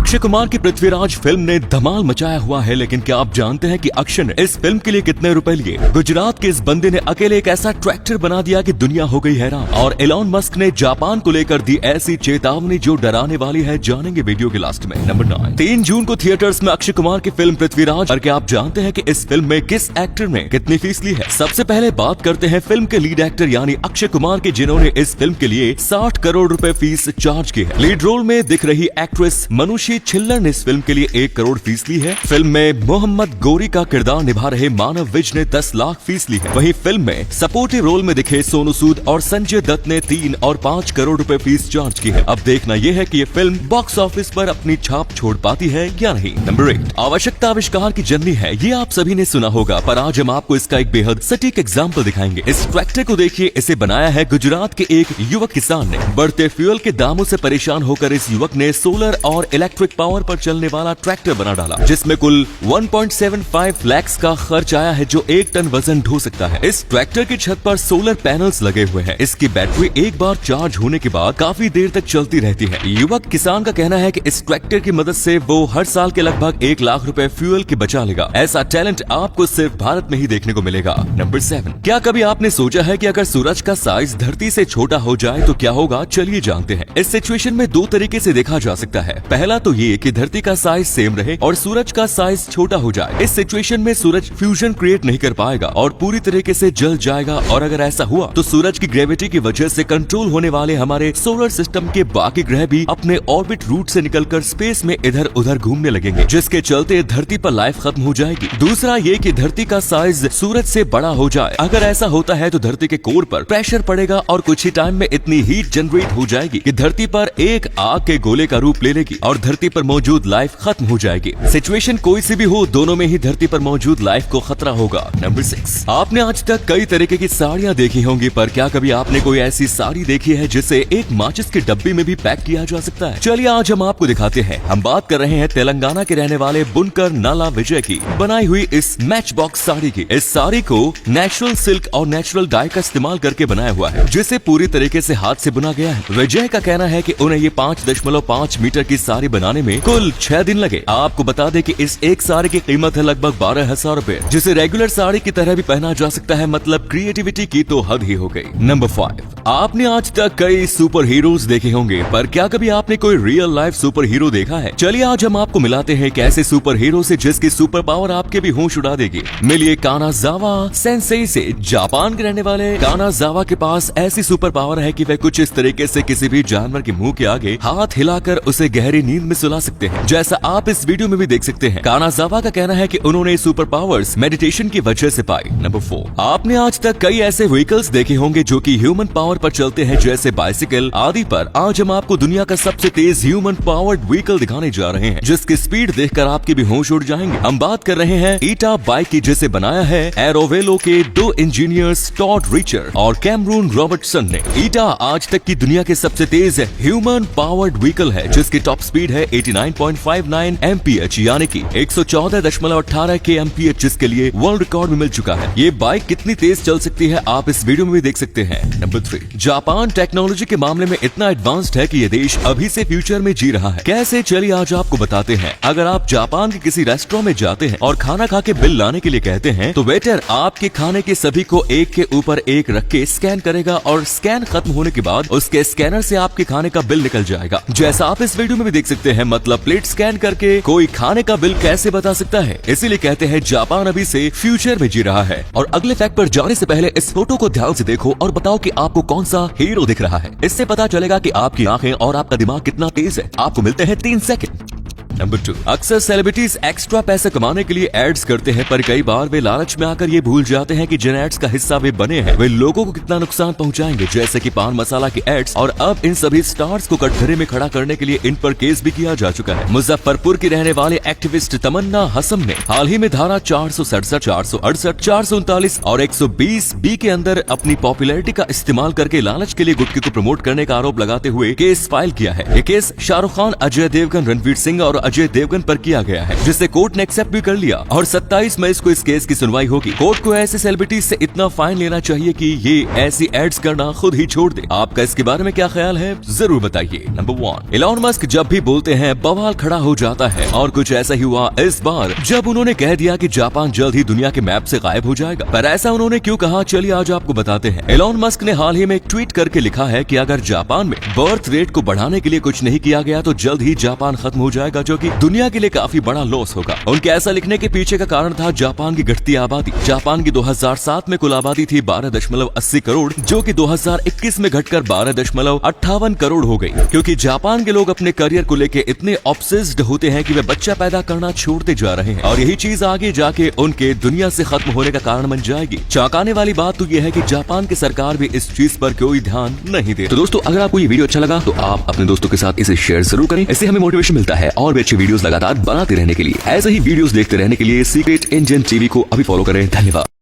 अक्षय कुमार की पृथ्वीराज फिल्म ने धमाल मचाया हुआ है, लेकिन क्या आप जानते हैं कि अक्षय ने इस फिल्म के लिए कितने रुपए लिए? गुजरात के इस बंदे ने अकेले एक ऐसा ट्रैक्टर बना दिया कि दुनिया हो गई हैरान। और एलॉन मस्क ने जापान को लेकर दी ऐसी चेतावनी जो डराने वाली है, जानेंगे वीडियो के लास्ट में। नंबर 9, 3 जून को थिएटर्स में अक्षय कुमार की फिल्म पृथ्वीराज। और क्या आप जानते हैं कि इस फिल्म में किस एक्टर ने कितनी फीस ली है? सबसे पहले बात करते हैं फिल्म के लीड एक्टर यानी अक्षय कुमार के, जिन्होंने इस फिल्म के लिए 60 करोड़ रुपए फीस चार्ज की है। लीड रोल में दिख रही एक्ट्रेस मनुषी छिल्लर ने इस फिल्म के लिए 1 करोड़ फीस ली है। फिल्म में मोहम्मद गौरी का किरदार निभा रहे मानव विज ने 10 लाख फीस ली है। वहीं फिल्म में सपोर्टिव रोल में दिखे सोनू सूद और संजय दत्त ने 3 और 5 करोड़ रुपए फीस चार्ज की है। अब देखना यह है कि ये फिल्म बॉक्स ऑफिस पर अपनी छाप छोड़ पाती है या नहीं। नंबर 8, आवश्यकता आविष्कार की जननी है। ये आप सभी ने सुना होगा, पर आज हम आपको इसका एक बेहद सटीक एग्जाम्पल दिखाएंगे। इस ट्रैक्टर को देखिए, इसे बनाया है गुजरात के एक युवक किसान ने। बढ़ते फ्यूल के दामों से परेशान होकर इस युवक ने सोलर और इलेक्ट्रिक पावर पर चलने वाला ट्रैक्टर बना डाला, जिसमें कुल 1.75 लाख का खर्च आया है, जो 1 टन वजन ढो सकता है। इस ट्रैक्टर की छत पर सोलर पैनल्स लगे हुए हैं। इसकी बैटरी एक बार चार्ज होने के बाद काफी देर तक चलती रहती है। युवक किसान का कहना है कि इस ट्रैक्टर की मदद से वो हर साल के लगभग 1 लाख रुपए फ्यूल के बचा लेगा। ऐसा टैलेंट आपको सिर्फ भारत में ही देखने को मिलेगा। नंबर 7, क्या कभी आपने सोचा है कि अगर सूरज का साइज धरती से छोटा हो जाए तो क्या होगा? चलिए जानते हैं। इस सिचुएशन में 2 तरीके से देखा जा सकता है। पहला तो ये कि धरती का साइज सेम रहे और सूरज का साइज छोटा हो जाए। इस सिचुएशन में सूरज फ्यूजन क्रिएट नहीं कर पाएगा और पूरी तरीके से जल जाएगा। और अगर ऐसा हुआ तो सूरज की ग्रेविटी की वजह से कंट्रोल होने वाले हमारे सोलर सिस्टम के बाकी ग्रह भी अपने ऑर्बिट रूट से निकलकर स्पेस में इधर उधर घूमने लगेंगे, जिसके चलते धरती पर लाइफ खत्म हो जाएगी। दूसरा ये कि धरती का साइज सूरज से बड़ा हो जाए। अगर ऐसा होता है तो धरती के कोर पर प्रेशर पड़ेगा और कुछ ही टाइम में इतनी हीट जनरेट हो जाएगी कि धरती पर एक आग के गोले का रूप ले लेगी और धरती पर मौजूद लाइफ खत्म हो जाएगी। सिचुएशन कोई सी भी हो, दोनों में ही धरती पर मौजूद लाइफ को खतरा होगा। नंबर 6, आपने आज तक कई तरीके की साड़ियाँ देखी होंगी, पर क्या कभी आपने कोई ऐसी साड़ी देखी है जिसे एक माचिस की डब्बी में भी पैक किया जा सकता है? चलिए आज हम आपको दिखाते हैं। हम बात कर रहे हैं तेलंगाना के रहने वाले बुनकर नाला विजय की बनाई हुई इस मैच बॉक्स साड़ी की। इस साड़ी को नेचुरल सिल्क और नेचुरल डाई का इस्तेमाल करके बनाया हुआ है, जिसे पूरी तरीके से हाथ से बुना गया है। विजय का कहना है कि उन्हें ये 5.5 मीटर की साड़ी बनाने में कुल 6 दिन लगे। आपको बता दें कि इस एक साड़ी की कीमत है लगभग 12,000 रुपए, जिसे रेगुलर साड़ी की तरह भी पहना जा सकता है। मतलब क्रिएटिविटी की तो हद ही हो गई। नंबर 5, आपने आज तक कई सुपर हीरोज देखे होंगे, पर क्या कभी आपने कोई रियल लाइफ सुपर हीरो देखा है? चलिए आज हम आपको मिलाते हैं एक ऐसे सुपर हीरो से जिसकी सुपर पावर आपके भी होश उड़ा देगी। मिलिए कानाजावा सेंसेई से। जापान के रहने वाले कानाजावा के पास ऐसी सुपर पावर है कि वह कुछ इस तरीके से किसी भी जानवर के मुंह के आगे हाथ हिलाकर उसे गहरी नींद में सुला सकते हैं, जैसा आप इस वीडियो में भी देख सकते हैं। कानाजावा का कहना है कि उन्होंने सुपर पावर्स मेडिटेशन की वजह से पाई। नंबर 4, आपने आज तक कई ऐसे व्हीकल्स देखे होंगे जो कि ह्यूमन पावर पर चलते हैं, जैसे बाइसिकल आदि, पर आज हम आपको दुनिया का सबसे तेज ह्यूमन पावर्ड व्हीकल दिखाने जा रहे हैं, जिसकी स्पीड देखकर आपके भी होश उड़ जाएंगे। हम बात कर रहे हैं ईटा बाइक की, जिसे बनाया है एरोवेलो के 2 इंजीनियर्स टॉड रिचर और कैमरून रॉबर्टसन ने। ईटा आज तक की दुनिया के सबसे तेज ह्यूमन पावर्ड व्हीकल है, जिसकी टॉप स्पीड है 89.59 mph यानी कि 114.18 kmph, जिसके लिए वर्ल्ड रिकॉर्ड में मिल चुका है। ये बाइक कितनी तेज चल सकती है आप इस वीडियो में भी देख सकते हैं। नंबर 3, जापान टेक्नोलॉजी के मामले में इतना एडवांस्ड है कि ये देश अभी से फ्यूचर में जी रहा है। कैसे? चलिए आज आपको बताते हैं। अगर आप जापान के किसी रेस्टोरेंट में जाते हैं और खाना खा के बिल लाने के लिए कहते हैं, तो वेटर आपके खाने के सभी को एक के ऊपर एक रख के स्कैन करेगा और स्कैन खत्म होने के बाद उसके स्कैनर से आपके खाने का बिल निकल जाएगा, जैसा आप इस वीडियो में भी देख सकते हैं। मतलब प्लेट स्कैन करके कोई खाने का बिल कैसे बता सकता है? इसीलिए कहते हैं जापान अभी से फ्यूचर में जी रहा है। और अगले फैक्ट पर जाने से पहले इस फोटो को ध्यान से देखो और बताओ कि आपको कौन सा हीरो दिख रहा है। इससे पता चलेगा कि आपकी आंखें और आपका दिमाग कितना तेज है। आपको मिलते हैं 3 सेकंड। नंबर 2, अक्सर सेलिब्रिटीज एक्स्ट्रा पैसे कमाने के लिए एड्स करते हैं, पर कई बार वे लालच में आकर ये भूल जाते हैं कि जिन एड्स का हिस्सा वे बने हैं वे लोगों को कितना नुकसान पहुंचाएंगे, जैसे कि पान मसाला के एड्स। और अब इन सभी स्टार्स को कटघरे में खड़ा करने के लिए इन पर केस भी किया जा चुका है। मुजफ्फरपुर की रहने वाले एक्टिविस्ट तमन्ना हसम ने हाल ही में धारा 467, 468, 439 और 120B के अंदर अपनी पॉपुलैरिटी का इस्तेमाल करके लालच के लिए गुटखे को प्रमोट करने का आरोप लगाते हुए केस फाइल किया है। ये केस शाहरुख खान, अजय देवगन, रणवीर सिंह और अजय देवगन पर किया गया है, जिसे कोर्ट ने एक्सेप्ट भी कर लिया और 27 मई को इस केस की सुनवाई होगी। कोर्ट को ऐसे सेलिब्रिटीज से इतना फाइन लेना चाहिए कि ये ऐसी एड्स करना खुद ही छोड़ दे। आपका इसके बारे में क्या ख्याल है, जरूर बताइए। नंबर 1, एलॉन मस्क जब भी बोलते हैं बवाल खड़ा हो जाता है और कुछ ऐसा ही हुआ इस बार जब उन्होंने कह दिया कि जापान जल्द ही दुनिया के मैप से गायब हो जाएगा। पर ऐसा उन्होंने क्यों कहा, चलिए आज आपको बताते हैं। एलॉन मस्क ने हाल ही में एक ट्वीट करके लिखा है कि अगर जापान में बर्थ रेट को बढ़ाने के लिए कुछ नहीं किया गया तो जल्द ही जापान खत्म हो जाएगा, जो कि दुनिया के लिए काफी बड़ा लॉस होगा। उनके ऐसा लिखने के पीछे का कारण था जापान की घटती आबादी। जापान की 2007 में कुल आबादी थी 12.80 करोड़, जो कि 2021 में घटकर 12.58 करोड़ हो गई, क्योंकि जापान के लोग अपने करियर को लेकर इतने ऑब्सेस्ड होते हैं कि वे बच्चा पैदा करना छोड़ते जा रहे हैं और यही चीज आगे जाके उनके दुनिया से खत्म होने का कारण बन जाएगी। चौंकाने वाली बात तो यह है कि जापान की सरकार भी इस चीज पर कोई ध्यान नहीं दे। तो दोस्तों, अगर आपको ये वीडियो अच्छा लगा तो आप अपने दोस्तों के साथ इसे शेयर जरूर करें। इससे हमें मोटिवेशन मिलता है और भी अच्छी वीडियोस लगातार बनाते रहने के लिए। ऐसे ही वीडियोस देखते रहने के लिए सीक्रेट इंडियन टीवी को अभी फॉलो करें। धन्यवाद।